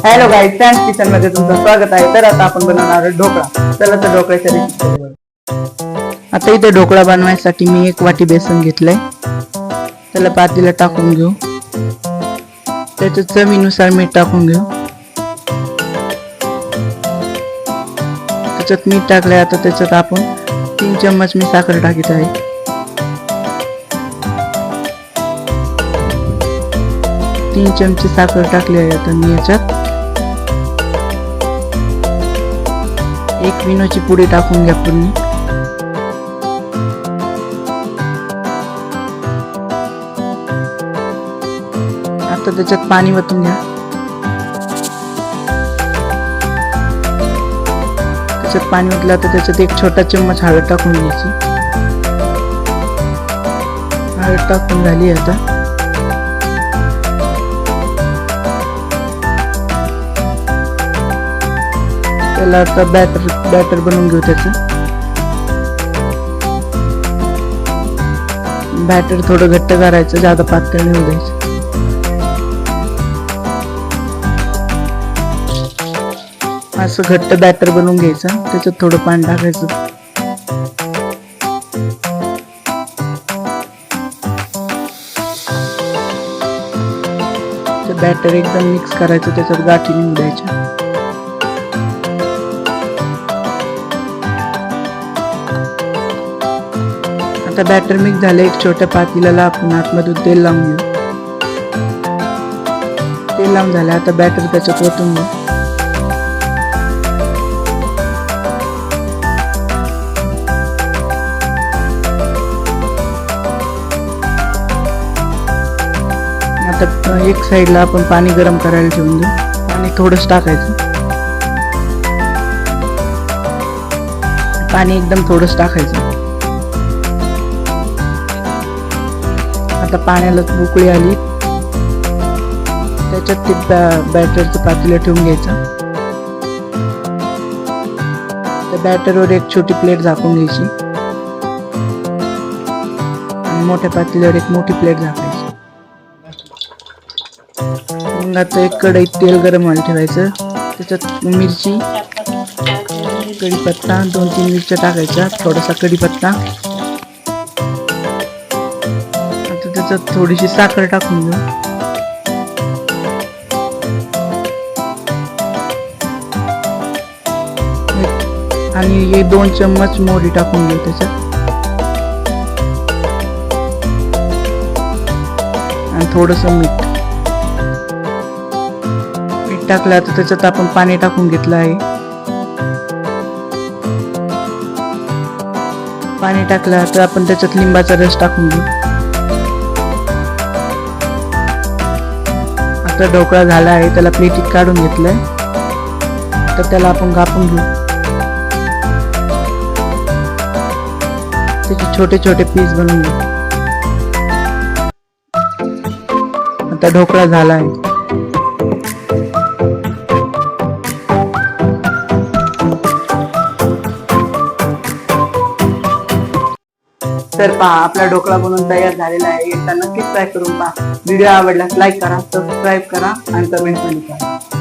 Hello guys, friends kitchen मध्ये तुमचं स्वागत आहे. तर आता आपण बनवणार आहोत ढोकळा. चला तर ढोकळ्याच्या रेसिपी. आता इथे ढोकळा बनवायसाठी मी 1 वाटी बेसन घेतलंय. त्याला पातेल्यात टाकून घेऊ. त्याच्यात चवीनुसार मीठ टाकून घेऊ. त्याच्यात मीठ टाकलंय. आता त्याच्यात आपण 3 चम्मच मी साखर टाकीत आहे. 3 चमचे साखर टाकली आहे. आता मी याच्यात 1 विनोची पुडी टाकून घ्या पूर्ण. आता त्याच्यात पाणी वतून घ्या. त्याच्यात पाणी ओतलं. तर त्याच्यात 1 छोटा चम्मच हळद टाकून घ्यायची. हळद टाकून झाली. आता त्याला आता बॅटर बनवून घेऊ. त्याचं बॅटर थोडं घट्ट करायचं, जादा पातळ नाही द्यायचं. असं घट्ट बॅटर बनवून घ्यायचं. त्याच्यात थोडं पाणी टाकायचं. बॅटर एकदम मिक्स करायचं. त्याच्यात गाठी निघू द्यायच्या. आता बॅटर मिक्स झालं. 1 छोट्या पातेल्याला आपण आतमधून तेल लावून घेऊ. तेल लावून झालं. आता बॅटर त्याच्यात ओतून घेऊ. आता एक साईडला आपण पाणी गरम करायला ठेवून देऊ. पाणी थोडंच टाकायचं. पाणी एकदम थोडंच टाकायचं. आता पाण्याला उकळी आली. त्याच्यात ते बॅटरचं पातेलं ठेवून घ्यायचं. त्या बॅटरवर 1 छोटी प्लेट झाकून घ्यायची आणि मोठ्या पातेल्यावर 1 मोठी प्लेट झाकायची. मग आता 1 कढईत तेल गरम व्हायला ठेवायचं. त्याच्यात मिरची, कढीपत्ता, 2-3 मिरच्या टाकायच्या, थोडासा कढीपत्ता. त्याच्यात थोडीशी साखर टाकून घेऊ. आणि 2 चम्मच मोहरी टाकून घेऊ त्याच्यात. आणि थोडस मीठ टाकलं. आता त्याच्यात आपण पाणी टाकून घेतलं आहे. पाणी टाकलं. तर आपण त्याच्यात लिंबाचा रस टाकून घेऊ. आता ढोकळा झाला आहे. त्याला प्लेटीत काढून घेतलंय. तर त्याला आपण कापून घेऊ. त्याचे छोटे छोटे पीस बनवून घेऊ. आता ढोकळा झाला आहे. तर पहा, आपला ढोकळा बनवून तयार झालेला आहे. एकदा नक्कीच ट्राय करून पहा. व्हिडिओ आवडल्यास लाईक करा, सबस्क्राईब करा आणि कमेंट मध्ये करा.